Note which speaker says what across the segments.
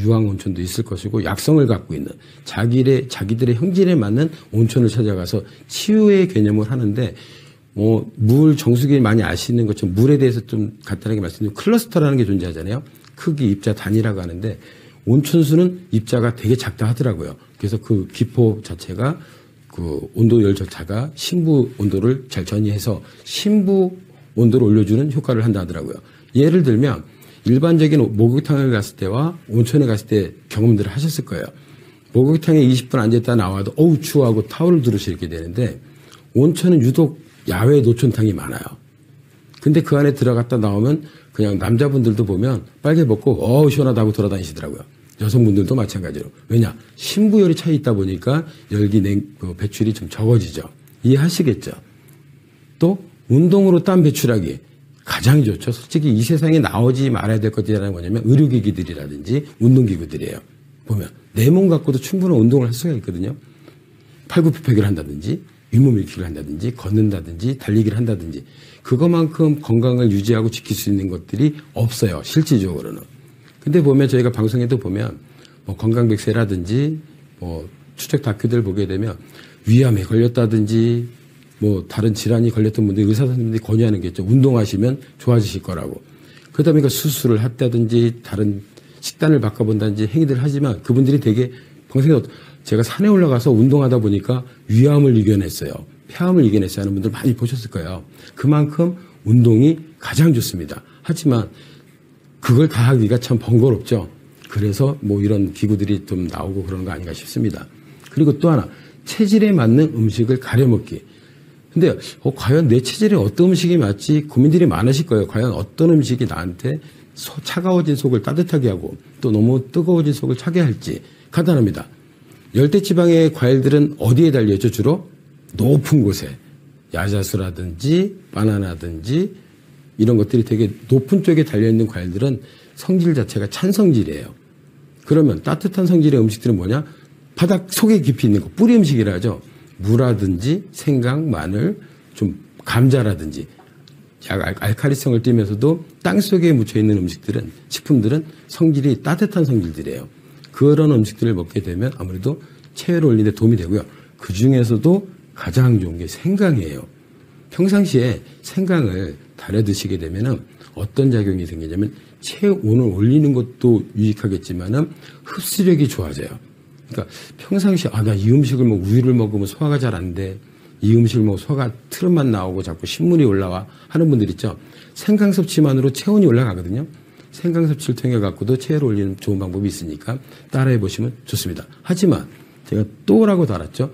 Speaker 1: 유황 온천도 있을 것이고 약성을 갖고 있는 자기들의 형질에 맞는 온천을 찾아가서 치유의 개념을 하는데 물 정수기 많이 아시는 것처럼 물에 대해서 좀 간단하게 말씀드리면 클러스터라는 게 존재하잖아요. 크기, 입자, 단위라고 하는데 온천수는 입자가 되게 작다 하더라고요. 그래서 그 기포 자체가 그 온도 열차가 심부 온도를 잘 전이해서 심부 온도를 올려주는 효과를 한다 하더라고요. 예를 들면 일반적인 목욕탕을 갔을 때와 온천에 갔을 때 경험들을 하셨을 거예요. 목욕탕에 20분 앉았다 나와도 어우 추워하고 타월을 두르시 이렇게 되는데 온천은 유독 야외 노천탕이 많아요. 근데 그 안에 들어갔다 나오면 그냥 남자분들도 보면 빨개 벗고 어우 시원하다고 돌아다니시더라고요. 여성분들도 마찬가지로. 왜냐? 심부열이 차이 있다 보니까 배출이 좀 적어지죠. 이해하시겠죠? 또 운동으로 땀 배출하기 가장 좋죠. 솔직히 이 세상에 나오지 말아야 될 것들이라는 뭐냐면 의료기기들이라든지 운동기구들이에요. 보면 내 몸 갖고도 충분한 운동을 할 수가 있거든요. 팔굽혀펴기를 한다든지 윗몸일으키기를 한다든지 걷는다든지 달리기를 한다든지 그것만큼 건강을 유지하고 지킬 수 있는 것들이 없어요. 실질적으로는. 근데 보면 저희가 방송에도 보면 건강백세라든지 추적 다큐들 보게 되면 위암에 걸렸다든지 다른 질환이 걸렸던 분들이 의사 선생님들이 권유하는 게 있죠. 운동하시면 좋아지실 거라고. 그러다 보니까 수술을 했다든지 다른 식단을 바꿔본다든지 행위들을 하지만 그분들이 되게 평생에 제가 산에 올라가서 운동하다 보니까 위암을 이겨냈어요. 폐암을 이겨냈어요 하는 분들 많이 보셨을 거예요. 그만큼 운동이 가장 좋습니다. 하지만 그걸 다 하기가 참 번거롭죠. 그래서 이런 기구들이 좀 나오고 그러는 거 아닌가 싶습니다. 그리고 또 하나 체질에 맞는 음식을 가려먹기. 근데 과연 내 체질에 어떤 음식이 맞지 고민들이 많으실 거예요. 과연 어떤 음식이 나한테 차가워진 속을 따뜻하게 하고 또 너무 뜨거워진 속을 차게 할지. 간단합니다. 열대지방의 과일들은 어디에 달려있죠? 주로 높은 곳에. 야자수라든지 바나나든지 이런 것들이 되게 높은 쪽에 달려있는 과일들은 성질 자체가 찬 성질이에요. 그러면 따뜻한 성질의 음식들은 뭐냐? 바닥 속에 깊이 있는 거, 뿌리 음식이라 하죠. 무라든지 생강, 마늘, 좀 감자라든지 알칼리성을 띠면서도 땅속에 묻혀있는 음식들은, 식품들은 성질이 따뜻한 성질들이에요. 그런 음식들을 먹게 되면 아무래도 체외를 올리는 데 도움이 되고요. 그 중에서도 가장 좋은 게 생강이에요. 평상시에 생강을 달여 드시게 되면 어떤 작용이 생기냐면 체온을 올리는 것도 유익하겠지만은 흡수력이 좋아져요. 그러니까 평상시에 나 이 음식을 우유를 먹으면 소화가 잘 안 돼. 이 음식을 먹으면 소화가 트름만 나오고 자꾸 신물이 올라와 하는 분들 있죠. 생강 섭취만으로 체온이 올라가거든요. 생강 섭취를 통해 갖고도 체온을 올리는 좋은 방법이 있으니까 따라해 보시면 좋습니다. 하지만 제가 또라고 달았죠.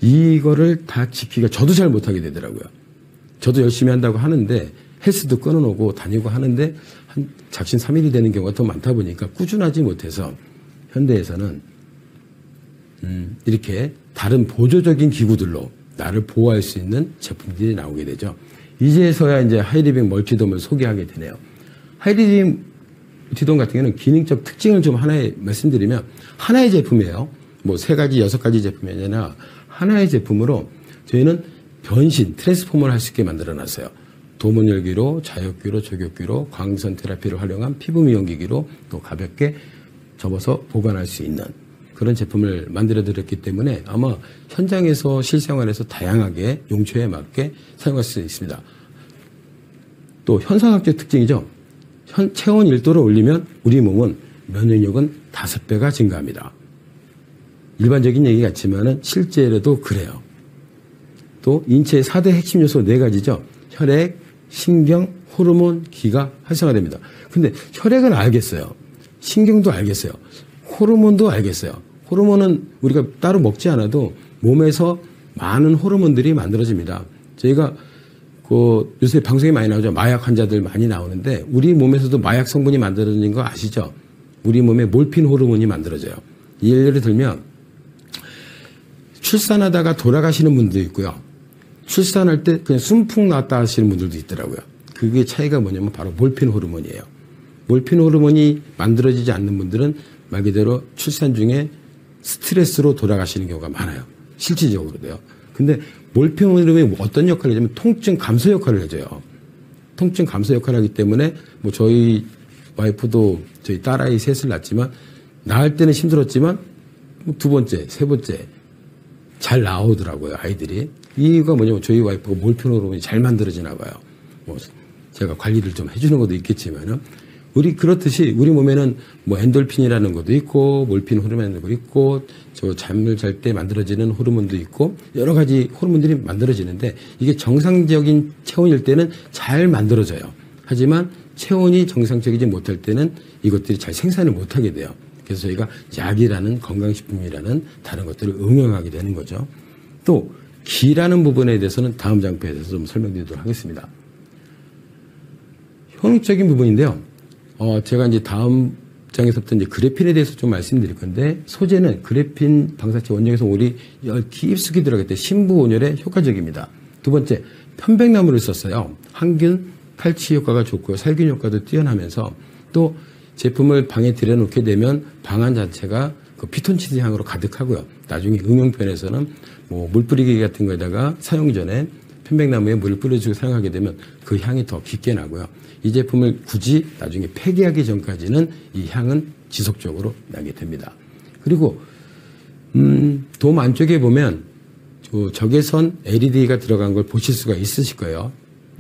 Speaker 1: 이거를 다 지키기가 저도 잘 못하게 되더라고요. 저도 열심히 한다고 하는데 헬스도 끊어놓고 다니고 하는데 한 작심 3일이 되는 경우가 더 많다 보니까 꾸준하지 못해서 현대에서는 이렇게 다른 보조적인 기구들로 나를 보호할 수 있는 제품들이 나오게 되죠. 이제서야 이제 하이리빙 멀티돔을 소개하게 되네요. 하이리빙 멀티돔 같은 경우는 기능적 특징을 좀 하나에 말씀드리면 하나의 제품이에요. 3가지, 6가지 제품이 아니라 하나의 제품으로 저희는 변신, 트랜스포머를 할 수 있게 만들어놨어요. 도문열기로, 자역기로, 저격기로, 광선 테라피를 활용한 피부 미용기기로 또 가볍게 접어서 보관할 수 있는 그런 제품을 만들어드렸기 때문에 아마 현장에서 실생활에서 다양하게 용처에 맞게 사용할 수 있습니다. 또 현상학적 특징이죠. 체온 1도를 올리면 우리 몸은 면역력은 5배가 증가합니다. 일반적인 얘기 같지만은 실제로도 그래요. 또 인체의 4대 핵심 요소 4가지죠. 혈액, 신경, 호르몬, 기가 활성화됩니다. 근데 혈액은 알겠어요. 신경도 알겠어요. 호르몬도 알겠어요. 호르몬은 우리가 따로 먹지 않아도 몸에서 많은 호르몬들이 만들어집니다. 저희가 요새 방송에 많이 나오죠. 마약 환자들 많이 나오는데 우리 몸에서도 마약 성분이 만들어지는 거 아시죠? 우리 몸에 몰핀 호르몬이 만들어져요. 예를 들면 출산하다가 돌아가시는 분도 있고요. 출산할 때 그냥 숨풍 났다 하시는 분들도 있더라고요. 그게 차이가 뭐냐면 바로 몰핀 호르몬이에요. 몰핀 호르몬이 만들어지지 않는 분들은 말 그대로 출산 중에 스트레스로 돌아가시는 경우가 많아요. 실질적으로도요. 근데 몰핀 호르몬이 어떤 역할을 하냐면 통증 감소 역할을 해줘요. 통증 감소 역할을 하기 때문에 저희 와이프도 저희 딸아이 셋을 낳았지만 나을 때는 힘들었지만 두 번째, 세 번째 잘 나오더라고요, 아이들이. 이유가 뭐냐면 저희 와이프가 몰핀 호르몬이 잘 만들어지나 봐요. 뭐 제가 관리를 좀 해주는 것도 있겠지만은 우리 그렇듯이 우리 몸에는 뭐 엔돌핀이라는 것도 있고 몰핀 호르몬도 있고 저 잠을 잘 때 만들어지는 호르몬도 있고 여러 가지 호르몬들이 만들어지는데 이게 정상적인 체온일 때는 잘 만들어져요. 하지만 체온이 정상적이지 못할 때는 이것들이 잘 생산을 못하게 돼요. 그래서 저희가 약이라는 건강식품이라는 다른 것들을 응용하게 되는 거죠. 또 기라는 부분에 대해서는 다음 장표에 서 좀 설명드리도록 하겠습니다. 효능적인 부분인데요. 제가 이제 다음 장에서부터 이제 그래핀에 대해서 좀 말씀드릴 건데 소재는 그래핀 방사체 원적에서 오리 깊숙이 들어갈 때 심부 온열에 효과적입니다. 두 번째 편백나무를 썼어요. 항균 탈취 효과가 좋고요. 살균 효과도 뛰어나면서 또 제품을 방에 들여놓게 되면 방 안 자체가 그 피톤치드 향으로 가득하고요. 나중에 응용편에서는 뭐 물 뿌리기 같은 거에다가 사용 전에 편백나무에 물을 뿌려주고 사용하게 되면 그 향이 더 깊게 나고요. 이 제품을 굳이 나중에 폐기하기 전까지는 이 향은 지속적으로 나게 됩니다. 그리고 돔 안쪽에 보면 적외선 LED가 들어간 걸 보실 수가 있으실 거예요.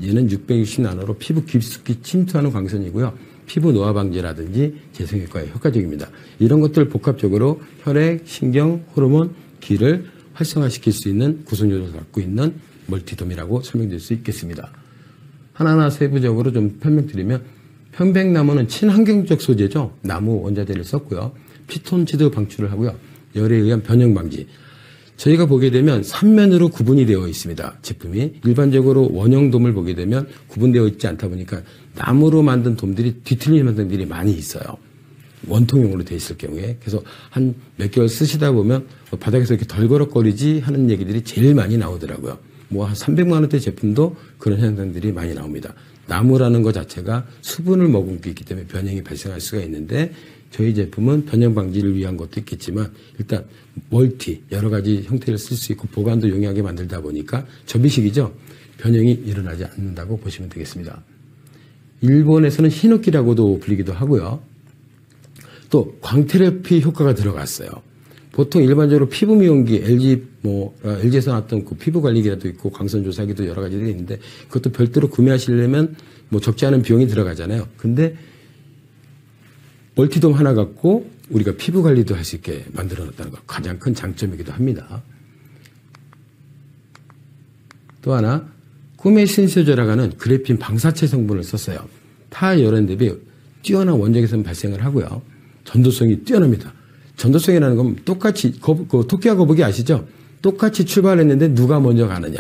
Speaker 1: 얘는 660나노로 피부 깊숙이 침투하는 광선이고요. 피부 노화 방지라든지 재생효과에 효과적입니다. 이런 것들 복합적으로 혈액, 신경, 호르몬, 기를 활성화시킬 수 있는 구성 요소를 갖고 있는 멀티돔이라고 설명드릴 수 있겠습니다. 하나하나 세부적으로 좀 설명드리면 편백나무는 친환경적 소재죠. 나무 원자재를 썼고요. 피톤치드 방출을 하고요. 열에 의한 변형 방지. 저희가 보게 되면 3면으로 구분이 되어 있습니다. 제품이. 일반적으로 원형돔을 보게 되면 구분되어 있지 않다 보니까 나무로 만든 돔들이 뒤틀린 현상들이 많이 있어요. 원통형으로 되어 있을 경우에. 그래서 한 몇 개월 쓰시다 보면 바닥에서 이렇게 덜거럭거리지 하는 얘기들이 제일 많이 나오더라고요. 뭐 한 300만 원대 제품도 그런 현상들이 많이 나옵니다. 나무라는 것 자체가 수분을 머금고 있기 때문에 변형이 발생할 수가 있는데 저희 제품은 변형 방지를 위한 것도 있겠지만 일단 멀티 여러 가지 형태를 쓸 수 있고 보관도 용이하게 만들다 보니까 접이식이죠. 변형이 일어나지 않는다고 보시면 되겠습니다. 일본에서는 히노키라고도 불리기도 하고요. 또 광테라피 효과가 들어갔어요. 보통 일반적으로 피부 미용기 LG에서 나왔던 그 피부 관리기라도 있고 광선 조사기도 여러 가지들이 있는데 그것도 별도로 구매하시려면 뭐 적지 않은 비용이 들어가잖아요. 근데 멀티돔 하나 갖고 우리가 피부 관리도 할 수 있게 만들어 놨다는 거 가장 큰 장점이기도 합니다. 또 하나 꿈의 신소재라고 하는 그래핀 방사체 성분을 썼어요. 타 열엔 대비 뛰어난 원적외선 발생을 하고요. 전도성이 뛰어납니다. 전도성이라는 건 똑같이 토끼와 거북이 아시죠? 똑같이 출발했는데 누가 먼저 가느냐.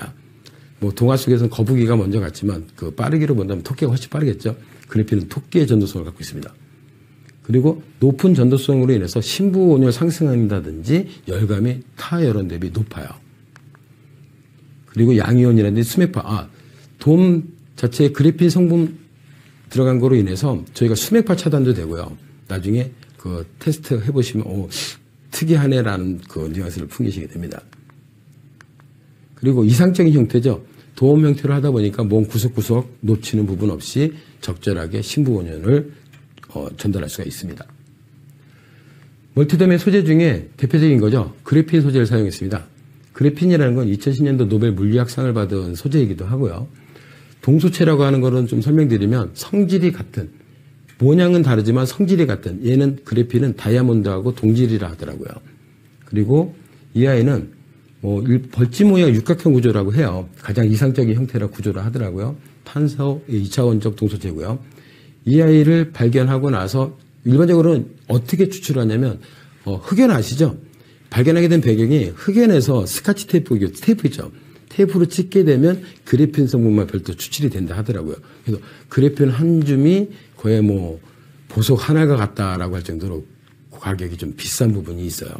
Speaker 1: 뭐 동화 속에서는 거북이가 먼저 갔지만 그 빠르기로 본다면 토끼가 훨씬 빠르겠죠. 그래핀은 토끼의 전도성을 갖고 있습니다. 그리고 높은 전도성으로 인해서 심부 온열 상승한다든지 열감이 타 열원 대비 높아요. 그리고 양이온이라든지 수맥파, 돔 자체에 그래핀 성분 들어간 거로 인해서 저희가 수맥파 차단도 되고요. 나중에 그 테스트 해보시면 특이하네라는 그 뉘앙스를 풍기시게 됩니다. 그리고 이상적인 형태죠. 돔 형태로 하다 보니까 몸 구석구석 놓치는 부분 없이 적절하게 심부 온열을 전달할 수가 있습니다. 멀티돔의 소재 중에 대표적인 거죠. 그래핀 소재를 사용했습니다. 그래핀이라는 건 2010년도 노벨 물리학상을 받은 소재이기도 하고요. 동소체라고 하는 거는 좀 설명드리면 성질이 같은 모양은 다르지만 성질이 같은 얘는 그래핀은 다이아몬드하고 동질이라 하더라고요. 그리고 이 아이는 벌집 모양 육각형 구조라고 해요. 가장 이상적인 형태라 구조라 하더라고요. 탄소 2차원적 동소체고요. 이 아이를 발견하고 나서 일반적으로는 어떻게 추출하냐면 흑연 아시죠? 발견하게 된 배경이 흑연에서 스카치 테이프 있죠. 테이프로 찍게 되면 그래핀 성분만 별도 추출이 된다 하더라고요. 그래서 그래핀 한 줌이 거의 뭐 보석 하나가 같다라고 할 정도로 가격이 좀 비싼 부분이 있어요.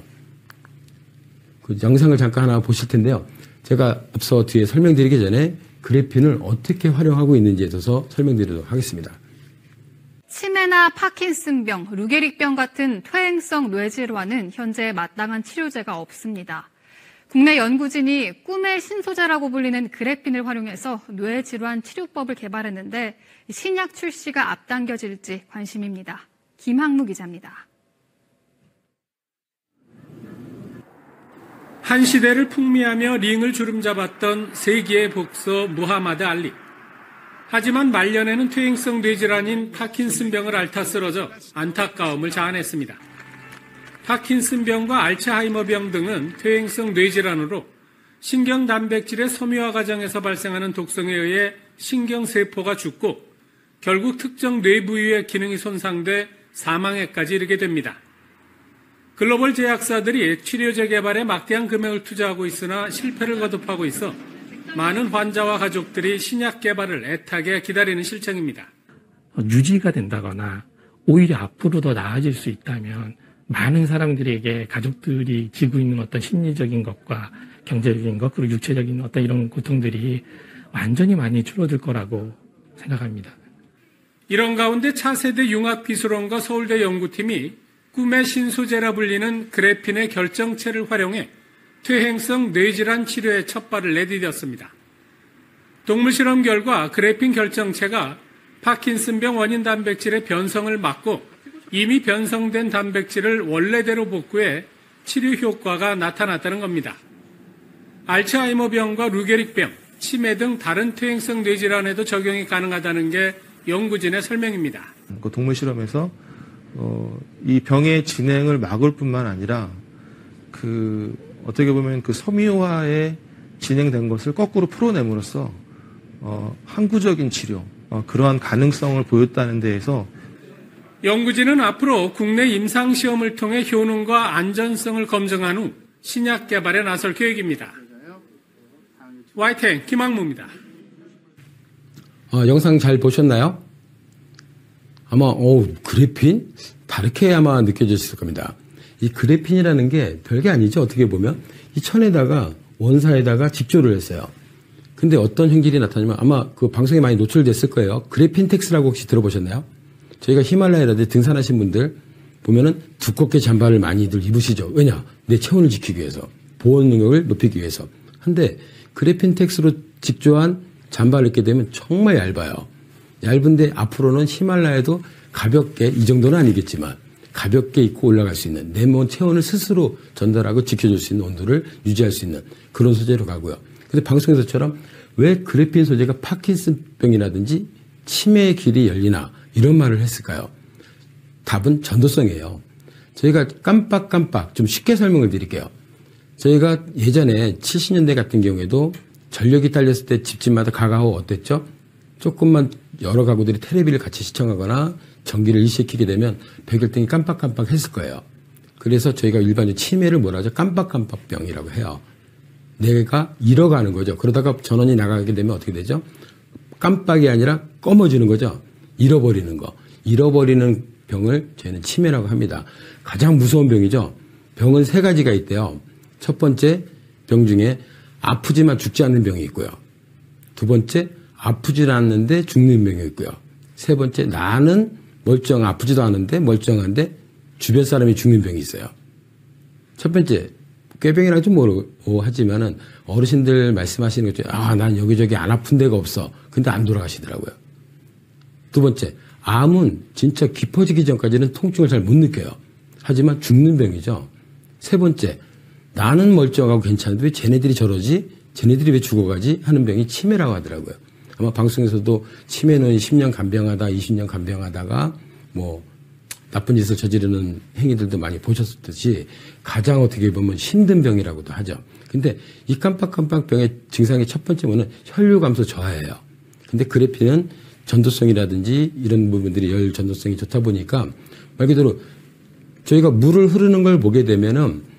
Speaker 1: 그 영상을 잠깐 하나 보실 텐데요. 제가 앞서 뒤에 설명드리기 전에 그래핀을 어떻게 활용하고 있는지에 대해서 설명드리도록 하겠습니다.
Speaker 2: 치매나 파킨슨병, 루게릭병 같은 퇴행성 뇌질환은 현재 마땅한 치료제가 없습니다. 국내 연구진이 꿈의 신소재라고 불리는 그래핀을 활용해서 뇌질환 치료법을 개발했는데 신약 출시가 앞당겨질지 관심입니다. 김학무 기자입니다.
Speaker 3: 한 시대를 풍미하며 링을 주름잡았던 세기의 복서 무하마드 알리. 하지만 말년에는 퇴행성 뇌질환인 파킨슨병을 앓다 쓰러져 안타까움을 자아냈습니다. 파킨슨병과 알츠하이머병 등은 퇴행성 뇌질환으로 신경 단백질의 섬유화 과정에서 발생하는 독성에 의해 신경세포가 죽고 결국 특정 뇌 부위의 기능이 손상돼 사망에까지 이르게 됩니다. 글로벌 제약사들이 치료제 개발에 막대한 금액을 투자하고 있으나 실패를 거듭하고 있어 많은 환자와 가족들이 신약 개발을 애타게 기다리는 실정입니다.
Speaker 4: 유지가 된다거나 오히려 앞으로 더 나아질 수 있다면 많은 사람들에게 가족들이 지고 있는 어떤 심리적인 것과 경제적인 것 그리고 육체적인 어떤 이런 고통들이 완전히 많이 줄어들 거라고 생각합니다.
Speaker 3: 이런 가운데 차세대 융합기술원과 서울대 연구팀이 꿈의 신소재라 불리는 그래핀의 결정체를 활용해 퇴행성 뇌질환 치료에 첫 발을 내디뎠습니다. 동물 실험 결과 그래핀 결정체가 파킨슨병 원인 단백질의 변성을 막고 이미 변성된 단백질을 원래대로 복구해 치료 효과가 나타났다는 겁니다. 알츠하이머병과 루게릭병, 치매 등 다른 퇴행성 뇌질환에도 적용이 가능하다는 게 연구진의 설명입니다.
Speaker 5: 그 동물 실험에서 이 병의 진행을 막을 뿐만 아니라 어떻게 보면 그 섬유화에 진행된 것을 거꾸로 풀어냄으로써 항구적인 치료 그러한 가능성을 보였다는 데에서
Speaker 3: 연구진은 앞으로 국내 임상시험을 통해 효능과 안전성을 검증한 후 신약 개발에 나설 계획입니다. YTN 김학무입니다.
Speaker 1: 영상 잘 보셨나요? 아마 그래핀? 다르게 아마 느껴졌을 겁니다. 이 그래핀이라는 게 별게 아니죠. 어떻게 보면 이 천에다가 원사에다가 직조를 했어요. 근데 어떤 형질이 나타나면 아마 그 방송에 많이 노출됐을 거예요. 그래핀텍스라고 혹시 들어보셨나요? 저희가 히말라야라든지 등산하신 분들 보면은 두껍게 잠바를 많이들 입으시죠. 왜냐? 내 체온을 지키기 위해서, 보온 능력을 높이기 위해서. 한데 그래핀텍스로 직조한 잠바를 입게 되면 정말 얇아요. 얇은데 앞으로는 히말라야도 가볍게, 이 정도는 아니겠지만 가볍게 입고 올라갈 수 있는 내 몸 체온을 스스로 전달하고 지켜줄 수 있는 온도를 유지할 수 있는 그런 소재로 가고요. 근데 방송에서처럼 왜 그래핀 소재가 파킨슨병이라든지 치매의 길이 열리나 이런 말을 했을까요? 답은 전도성이에요. 저희가 깜빡깜빡 좀 쉽게 설명을 드릴게요. 저희가 예전에 70년대 같은 경우에도 전력이 딸렸을 때 집집마다 가가호 어땠죠? 조금만 여러 가구들이 텔레비를 같이 시청하거나 전기를 일시키게 되면 백열등이 깜빡깜빡 했을 거예요. 그래서 저희가 일반적으로 치매를 뭐라 하죠? 깜빡깜빡병이라고 해요. 내가 잃어가는 거죠. 그러다가 전원이 나가게 되면 어떻게 되죠? 깜빡이 아니라 검어지는 거죠. 잃어버리는 거. 잃어버리는 병을 저희는 치매라고 합니다. 가장 무서운 병이죠. 병은 세 가지가 있대요. 첫 번째 병 중에 아프지만 죽지 않는 병이 있고요. 두 번째 아프지 않는데 죽는 병이 있고요. 세 번째 나는 아프지도 않은데 멀쩡한데 주변 사람이 죽는 병이 있어요. 첫 번째 꾀병이라고 좀 모르고 하지만은 어르신들 말씀하시는 것처럼 난 여기저기 안 아픈 데가 없어. 근데 안 돌아가시더라고요. 두 번째 암은 진짜 깊어지기 전까지는 통증을 잘 못 느껴요. 하지만 죽는 병이죠. 세 번째 나는 멀쩡하고 괜찮은데 왜 쟤네들이 저러지? 쟤네들이 왜 죽어가지? 하는 병이 치매라고 하더라고요. 아마 방송에서도 치매는 10년 간병하다 20년 간병하다가 뭐 나쁜 짓을 저지르는 행위들도 많이 보셨듯이 가장 어떻게 보면 힘든 병이라고도 하죠. 근데 이 깜빡깜빡 병의 증상의 첫 번째 뭐는 혈류 감소 저하예요. 근데 그래핀은 전도성이라든지 이런 부분들이 열 전도성이 좋다 보니까 말 그대로 저희가 물을 흐르는 걸 보게 되면은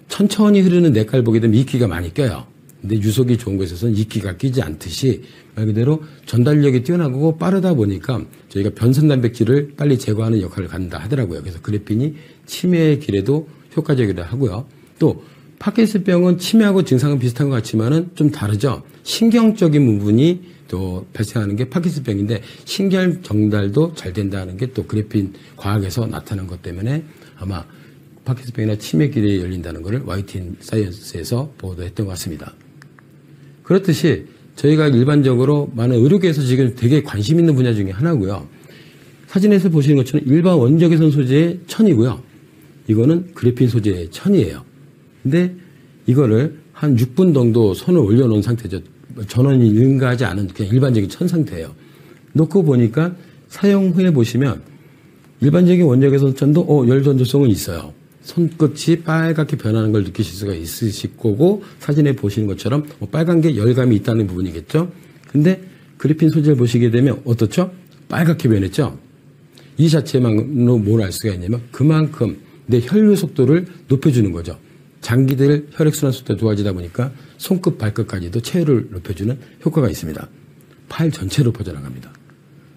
Speaker 1: 천천히 흐르는 냇가를 보게 되면 이끼가 많이 껴요. 근데 유속이 좋은 곳에서는 이끼가 끼지 않듯이 말 그대로 전달력이 뛰어나고 빠르다 보니까 저희가 변선 단백질을 빨리 제거하는 역할을 갖는다 하더라고요. 그래서 그래핀이 치매의 길에도 효과적이라 하고요. 또 파킨슨병은 치매하고 증상은 비슷한 것 같지만은 좀 다르죠. 신경적인 부분이 또 발생하는 게 파킨슨병인데 신경 전달도 잘 된다는 게 또 그래핀 과학에서 나타난 것 때문에 아마 파킨슨병이나 치매 길이 열린다는 것을 YTN 사이언스에서 보도했던 것 같습니다. 그렇듯이 저희가 일반적으로 많은 의료계에서 지금 되게 관심 있는 분야 중에 하나고요. 사진에서 보시는 것처럼 일반 원적외선 소재의 천이고요. 이거는 그래핀 소재의 천이에요. 근데 이거를 한 6분 정도 손을 올려놓은 상태죠. 전원이 능가하지 않은 그냥 일반적인 천 상태예요. 놓고 보니까 사용 후에 보시면 일반적인 원적외 선천도 열 전도성은 있어요. 손끝이 빨갛게 변하는 걸 느끼실 수가 있으실 거고 사진에 보시는 것처럼 빨간 게 열감이 있다는 부분이겠죠. 근데 그래핀 소재를 보시게 되면 어떻죠? 빨갛게 변했죠. 이 자체만으로 뭘 알 수가 있냐면 그만큼 내 혈류 속도를 높여주는 거죠. 장기들 혈액순환 속도가 좋아지다 보니까 손끝 발끝까지도 체열을 높여주는 효과가 있습니다. 파일 전체로 퍼져나갑니다.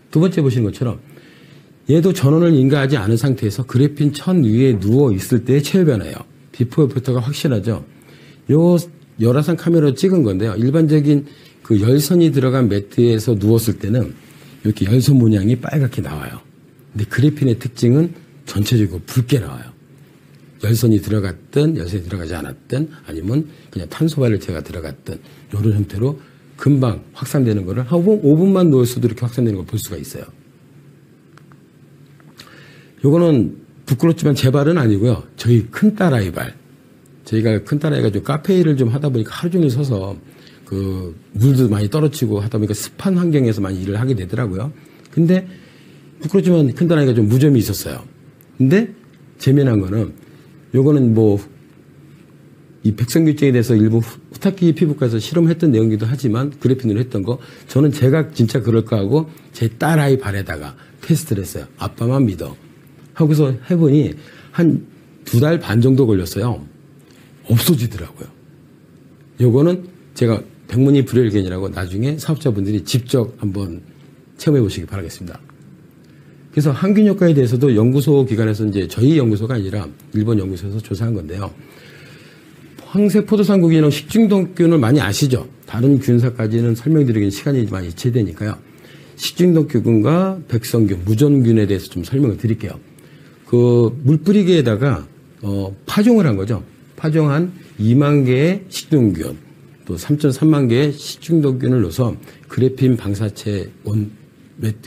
Speaker 1: 두 번째 보시는 것처럼 얘도 전원을 인가하지 않은 상태에서 그래핀 천 위에 누워 있을 때의 체열 변화예요. 비포 애프터가 확실하죠. 요 열화상 카메라로 찍은 건데요. 일반적인 그 열선이 들어간 매트에서 누웠을 때는 이렇게 열선 모양이 빨갛게 나와요. 근데 그래핀의 특징은 전체적으로 붉게 나와요. 열선이 들어갔든 열선이 들어가지 않았든 아니면 그냥 탄소 발열체가 들어갔든 이런 형태로 금방 확산되는 거를 한 5분만 놓았어도 이렇게 확산되는 걸 볼 수가 있어요. 요거는 부끄럽지만 제 발은 아니고요. 저희 큰딸아이 발. 저희가 큰딸아이가 좀 카페 일을 좀 하다 보니까 하루 종일 서서 그 물도 많이 떨어지고 하다 보니까 습한 환경에서 많이 일을 하게 되더라고요. 근데 부끄럽지만 큰딸아이가 좀 무좀이 있었어요. 근데 재미난 거는 요거는 뭐 이 백성규증에 대해서 일부 후타키 피부과에서 실험했던 내용이기도 하지만 그래핀으로 했던 거 저는 제가 진짜 그럴까 하고 제 딸아이 발에다가 테스트를 했어요. 아빠만 믿어. 하고서 해보니 한 2달 반 정도 걸렸어요. 없어지더라고요. 요거는 제가 백문이 불여일견이라고 나중에 사업자분들이 직접 한번 체험해 보시기 바라겠습니다. 그래서 항균 효과에 대해서도 연구소 기관에서 이제 저희 연구소가 아니라 일본 연구소에서 조사한 건데요. 황색포도상구균이랑 식중독균을 많이 아시죠? 다른 균사까지는 설명드리기는 시간이 많이 지체되니까요. 식중독균과 백성균, 무전균에 대해서 좀 설명을 드릴게요. 그 물뿌리개에다가 파종을 한 거죠. 파종한 2만 개의 식중균, 또 3.3만 개의 식중독균을 넣어서 그래핀 방사체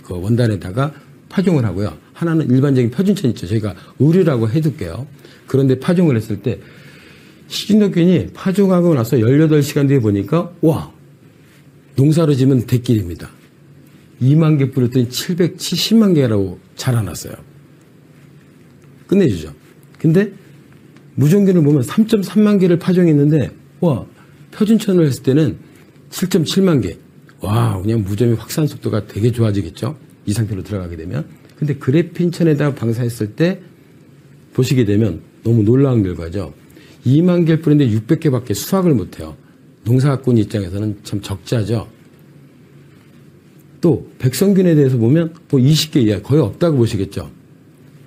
Speaker 1: 원단에다가 파종을 하고요. 하나는 일반적인 표준천 있죠. 저희가 의류라고 해둘게요. 그런데 파종을 했을 때 식중독균이 파종하고 나서 18시간 뒤에 보니까 와, 농사로 지면 대길입니다. 2만 개 뿌렸더니 770만 개라고 자라났어요. 끝내주죠. 근데 무전균을 보면 3.3만 개를 파종했는데 와, 표준천을 했을 때는 7.7만 개. 와, 그냥 무좀의 확산 속도가 되게 좋아지겠죠. 이 상태로 들어가게 되면. 근데 그래핀천에다 방사했을 때 보시게 되면 너무 놀라운 결과죠. 2만 개를 뿌렸는데 600개밖에 수확을 못해요. 농사꾼 입장에서는 참 적자죠. 또 백성균에 대해서 보면 뭐 20개 이하 거의 없다고 보시겠죠.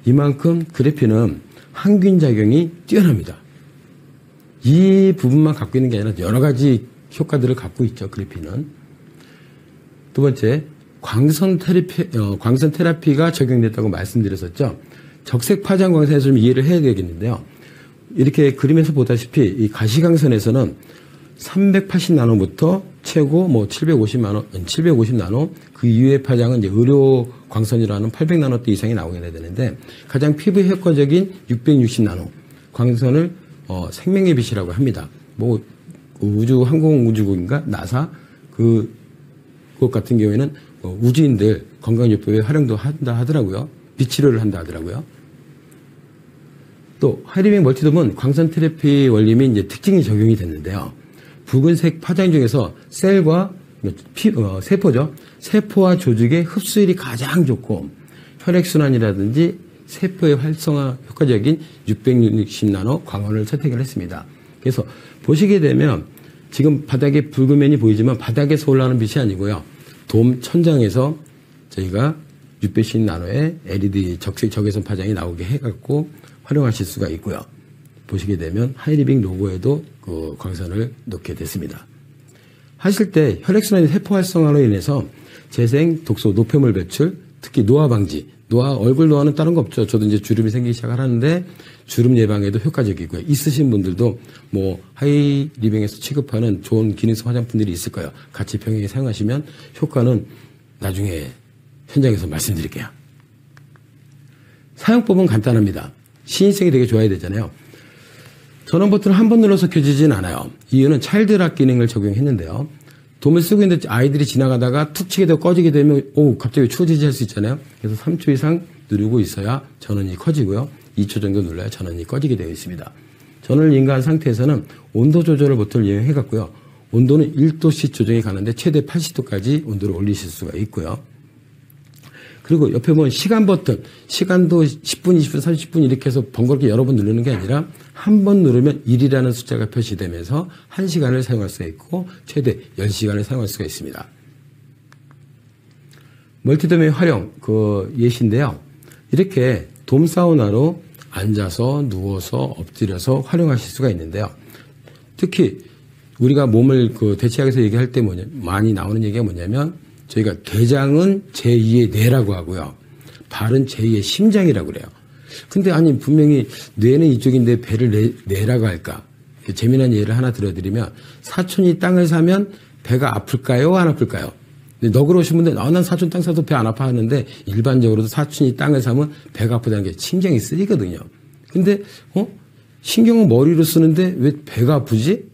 Speaker 1: 이만큼 그래핀은 항균 작용이 뛰어납니다. 이 부분만 갖고 있는 게 아니라 여러 가지 효과들을 갖고 있죠. 그래핀은. 두 번째, 광선 테라피가 적용됐다고 말씀드렸었죠. 적색 파장 광선에서 좀 이해를 해야 되겠는데요. 이렇게 그림에서 보다시피 이 가시광선에서는 380나노부터 최고 뭐 750나노 그 이후의 파장은 이제 의료 광선이라는 800나노대 이상이 나오게 되는데 가장 피부에 효과적인 660나노 광선을 생명의 빛이라고 합니다. 뭐 우주 항공우주국인가 나사 그것 같은 경우에는 우주인들 건강요법에 활용도 한다 하더라고요. 빛치료를 한다 하더라고요. 또 하이리빙 멀티돔은 광선 테라피 원림이 이제 특징이 적용이 됐는데요. 붉은색 파장 중에서 셀과 세포죠. 세포와 조직의 흡수율이 가장 좋고 혈액순환이라든지 세포의 활성화 효과적인 660나노 광원을 선택을 했습니다. 그래서 보시게 되면 지금 바닥에 붉은 면이 보이지만 바닥에서 올라오는 빛이 아니고요. 돔 천장에서 저희가 610나노의 LED 적외선 파장이 나오게 해갖고 활용하실 수가 있고요. 보시게 되면 하이리빙 로고에도 그 광선을 넣게 됐습니다. 하실 때 혈액순환의 세포 활성화로 인해서 재생, 독소, 노폐물 배출, 특히 노화 방지, 얼굴 노화는 다른 거 없죠. 저도 이제 주름이 생기기 시작하는데 주름 예방에도 효과적이고요. 있으신 분들도 뭐 하이리빙에서 취급하는 좋은 기능성 화장품들이 있을 거예요. 같이 병행해 사용하시면 효과는 나중에 현장에서 말씀드릴게요. 사용법은 간단합니다. 시인성이 되게 좋아야 되잖아요. 전원 버튼을 한 번 눌러서 켜지진 않아요. 이유는 차일드 락 기능을 적용했는데요. 돔을 쓰고 있는데 아이들이 지나가다가 툭 치게 되고 꺼지게 되면 갑자기 추워지지 할 수 있잖아요. 그래서 3초 이상 누르고 있어야 전원이 커지고요. 2초 정도 눌러야 전원이 꺼지게 되어 있습니다. 전원을 인가한 상태에서는 온도 조절 버튼을 이용해 갖고요. 온도는 1도씩 조정이 가능한데 최대 80도까지 온도를 올리실 수가 있고요. 그리고 옆에 보면 시간 버튼, 시간도 10분, 20분, 30분 이렇게 해서 번거롭게 여러 번 누르는 게 아니라 한 번 누르면 1이라는 숫자가 표시되면서 1시간을 사용할 수가 있고 최대 10시간을 사용할 수가 있습니다. 멀티돔의 활용, 예시인데요. 이렇게 돔 사우나로 앉아서 누워서 엎드려서 활용하실 수가 있는데요. 특히 우리가 몸을 대체학에서 얘기할 때 많이 나오는 얘기가 뭐냐면 저희가 대장은 제2의 뇌라고 하고요. 발은 제2의 심장이라고 그래요. 근데 아니 분명히 뇌는 이쪽인데 배를 뇌라고 할까? 재미난 예를 하나 들어드리면 사촌이 땅을 사면 배가 아플까요? 안 아플까요? 너그러우신 분들 난 사촌 땅 사도 배 안 아파 하는데 일반적으로도 사촌이 땅을 사면 배가 아프다는 게 신경이 쓰이거든요. 근데 신경은 머리로 쓰는데 왜 배가 아프지?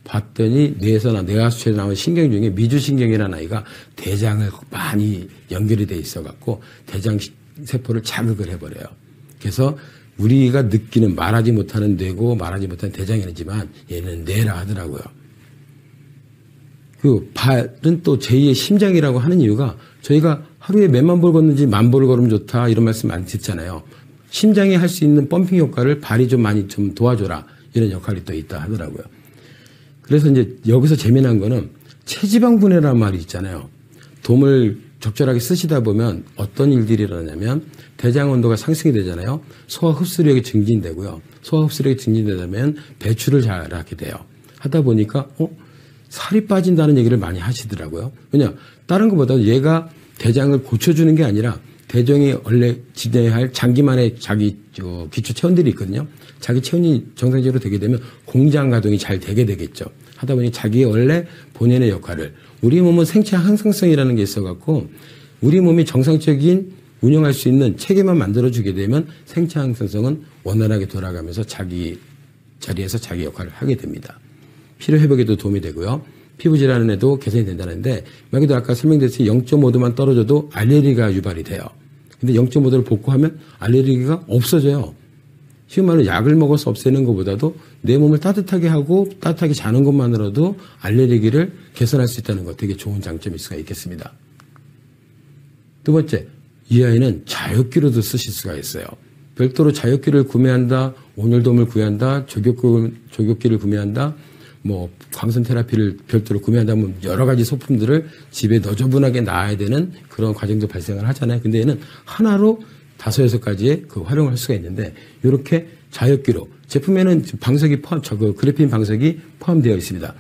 Speaker 1: 봤더니 뇌에서나 뇌하수체에서 나오는 신경 중에 미주신경이라는 아이가 대장을 많이 연결이 돼 있어 갖고 대장 세포를 자극을 해버려요. 그래서 우리가 느끼는 말하지 못하는 뇌고 말하지 못하는 대장이지만 얘는 뇌라 하더라고요. 그 발은 또 제2의 심장이라고 하는 이유가 저희가 하루에 몇만 볼 걷는지 만 보를 걸으면 좋다 이런 말씀 많이 듣잖아요. 심장이 할 수 있는 펌핑 효과를 발이 좀 많이 좀 도와줘라 이런 역할이 또 있다 하더라고요. 그래서 이제 여기서 재미난 거는 체지방 분해라는 말이 있잖아요. 돔을 적절하게 쓰시다 보면 어떤 일들이 일어나냐면 대장 온도가 상승이 되잖아요. 소화 흡수력이 증진되고요. 소화 흡수력이 증진되면 배출을 잘하게 돼요. 하다 보니까 살이 빠진다는 얘기를 많이 하시더라고요. 왜냐 다른 것보다 얘가 대장을 고쳐주는 게 아니라 대장이 원래 지내야 할 장기만의 자기 기초 체온들이 있거든요. 자기 체온이 정상적으로 되게 되면 공장 가동이 잘 되게 되겠죠. 하다 보니 자기의 원래 본연의 역할을 우리 몸은 생체 항상성이라는 게 있어갖고 우리 몸이 정상적인 운영할 수 있는 체계만 만들어주게 되면 생체 항상성은 원활하게 돌아가면서 자기 자리에서 자기 역할을 하게 됩니다. 피로 회복에도 도움이 되고요. 피부 질환에도 개선이 된다는데 만약에 아까 설명드렸듯이 0.5도만 떨어져도 알레르기가 유발이 돼요. 근데 0.5도를 복구하면 알레르기가 없어져요. 쉬운 말로 약을 먹어서 없애는 것보다도 내 몸을 따뜻하게 하고 따뜻하게 자는 것만으로도 알레르기를 개선할 수 있다는 것 되게 좋은 장점일 수가 있겠습니다. 두 번째, 이 아이는 자욕기로도 쓰실 수가 있어요. 별도로 자욕기를 구매한다, 온열돔을 구매한다, 조격기를 구매한다, 광선 테라피를 별도로 구매한다면 여러 가지 소품들을 집에 너저분하게 놔야 되는 그런 과정도 발생을 하잖아요. 근데 얘는 하나로 5, 6가지의 활용을 할 수가 있는데 이렇게 자욕기로 제품에는 방석이 그래핀 방석이 포함되어 있습니다.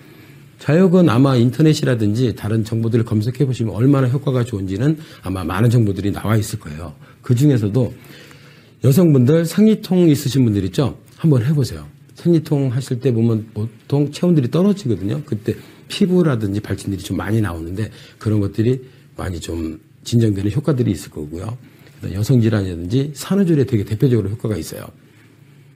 Speaker 1: 자욕은 아마 인터넷이라든지 다른 정보들을 검색해 보시면 얼마나 효과가 좋은지는 아마 많은 정보들이 나와 있을 거예요. 그 중에서도 여성분들 생리통 있으신 분들 있죠? 한번 해보세요. 생리통 하실 때 보면 보통 체온들이 떨어지거든요. 그때 피부라든지 발진들이 좀 많이 나오는데 그런 것들이 많이 좀 진정되는 효과들이 있을 거고요. 여성질환이라든지 산후조리에 되게 대표적으로 효과가 있어요.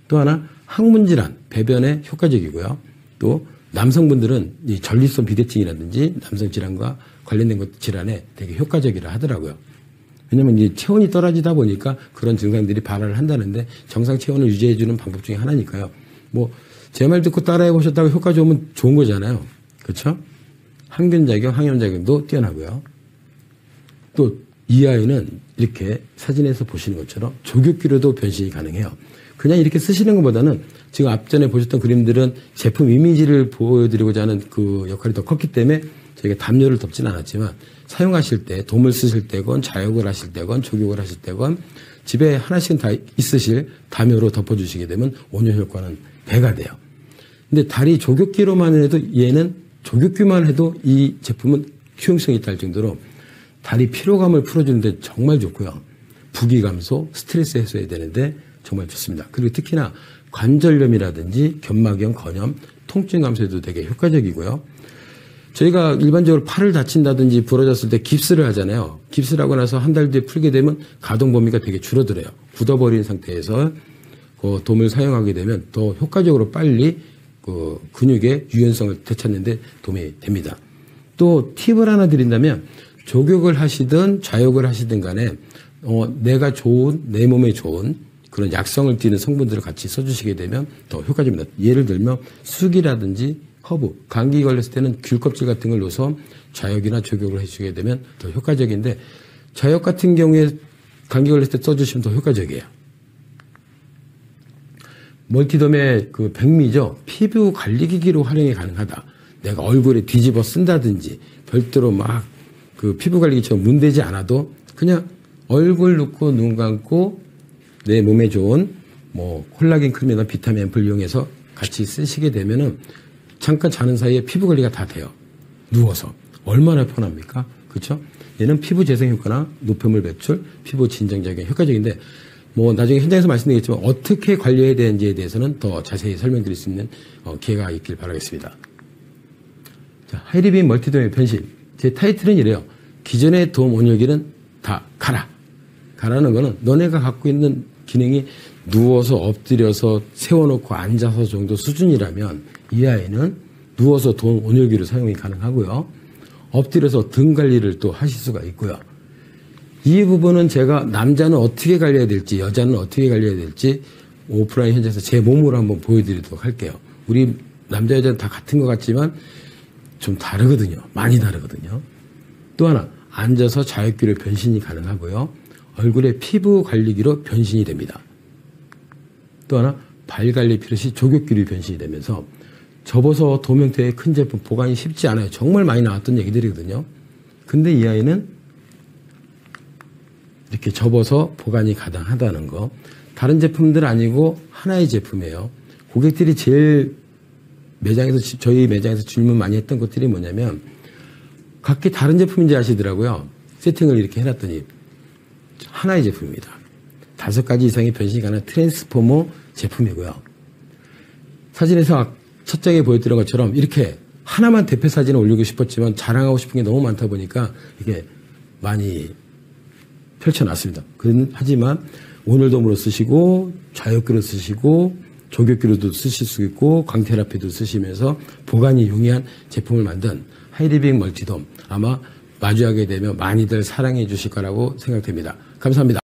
Speaker 1: 또 하나 항문질환, 배변에 효과적이고요. 또 남성분들은 이 전립선 비대증이라든지 남성질환과 관련된 질환에 되게 효과적이라 하더라고요. 왜냐하면 이 체온이 떨어지다 보니까 그런 증상들이 발화를 한다는데 정상 체온을 유지해주는 방법 중에 하나니까요. 제 말 듣고 따라해 보셨다고 효과 좋으면 좋은 거잖아요. 그렇죠? 항균작용, 항염작용도 뛰어나고요. 또 이 아이는 이렇게 사진에서 보시는 것처럼 조격기로도 변신이 가능해요. 그냥 이렇게 쓰시는 것보다는 지금 앞전에 보셨던 그림들은 제품 이미지를 보여드리고자 하는 그 역할이 더 컸기 때문에 저희가 담요를 덮지는 않았지만 사용하실 때 돔을 쓰실 때건 자욕을 하실 때건 조격을 하실 때건 집에 하나씩은 다 있으실 담요로 덮어주시게 되면 온열 효과는 배가 돼요. 근데 다리 조격기로만 해도 얘는 조격기만 해도 이 제품은 효용성이 있다 할 정도로 다리 피로감을 풀어주는데 정말 좋고요. 부기 감소, 스트레스 해소해야 되는데 정말 좋습니다. 그리고 특히나 관절염이라든지 견막염, 건염, 통증 감소에도 되게 효과적이고요. 저희가 일반적으로 팔을 다친다든지 부러졌을 때 깁스를 하잖아요. 깁스를 하고 나서 한 달 뒤에 풀게 되면 가동 범위가 되게 줄어들어요. 굳어버린 상태에서 그 돔을 사용하게 되면 더 효과적으로 빨리 그 근육의 유연성을 되찾는데 도움이 됩니다. 또 팁을 하나 드린다면 족욕을 하시든 좌욕을 하시든 간에 내가 좋은 내 몸에 좋은 그런 약성을 띠는 성분들을 같이 써주시게 되면 더 효과적입니다. 예를 들면 쑥이라든지 허브, 감기 걸렸을 때는 귤 껍질 같은 걸 넣어서 좌욕이나 족욕을 해주게 되면 더 효과적인데 좌욕 같은 경우에 감기 걸렸을 때 써주시면 더 효과적이에요. 멀티돔의 그 백미죠. 피부 관리기기로 활용이 가능하다. 내가 얼굴에 뒤집어 쓴다든지 별도로 막 그 피부 관리기처럼 문대지 않아도 그냥 얼굴 넣고 눈 감고 내 몸에 좋은 뭐 콜라겐 크림이나 비타민 앰플 이용해서 같이 쓰시게 되면은 잠깐 자는 사이에 피부 관리가 다 돼요. 누워서. 얼마나 편합니까? 그렇죠? 얘는 피부 재생 효과나 노폐물 배출, 피부 진정작용 효과적인데 뭐 나중에 현장에서 말씀드리겠지만 어떻게 관리해야 되는지에 대해서는 더 자세히 설명드릴 수 있는 기회가 있길 바라겠습니다. 자, 하이리빔 멀티돔의 변신. 제 타이틀은 이래요. 기존의 돔 온열기는 다 가라. 가라는 거는 너네가 갖고 있는 기능이 누워서 엎드려서 세워놓고 앉아서 정도 수준이라면 이 아이는 누워서 돔 온열기로 사용이 가능하고요. 엎드려서 등 관리를 또 하실 수가 있고요. 이 부분은 제가 남자는 어떻게 관리해야 될지 여자는 어떻게 관리해야 될지 오프라인 현장에서 제 몸으로 한번 보여드리도록 할게요. 우리 남자 여자는 다 같은 것 같지만 좀 다르거든요. 많이 다르거든요. 또 하나 앉아서 좌욕기로 변신이 가능하고요. 얼굴의 피부 관리기로 변신이 됩니다. 또 하나 발 관리 필요시 족욕기로 변신이 되면서 접어서 돔 형태의 큰 제품 보관이 쉽지 않아요. 정말 많이 나왔던 얘기들이거든요. 근데 이 아이는 이렇게 접어서 보관이 가능하다는 거. 다른 제품들 아니고 하나의 제품이에요. 고객들이 제일 저희 매장에서 질문 많이 했던 것들이 뭐냐면 각기 다른 제품인지 아시더라고요. 세팅을 이렇게 해놨더니 하나의 제품입니다. 5가지 이상의 변신이 가능한 트랜스포머 제품이고요. 사진에서 첫 장에 보여드린 것처럼 이렇게 하나만 대표 사진을 올리고 싶었지만 자랑하고 싶은 게 너무 많다 보니까 이게 많이 펼쳐놨습니다. 하지만 온열돔으로 쓰시고 좌욕기로 쓰시고 족욕기로도 쓰실 수 있고 광테라피도 쓰시면서 보관이 용이한 제품을 만든 하이리빙 멀티돔 아마 마주하게 되면 많이들 사랑해 주실 거라고 생각됩니다. 감사합니다.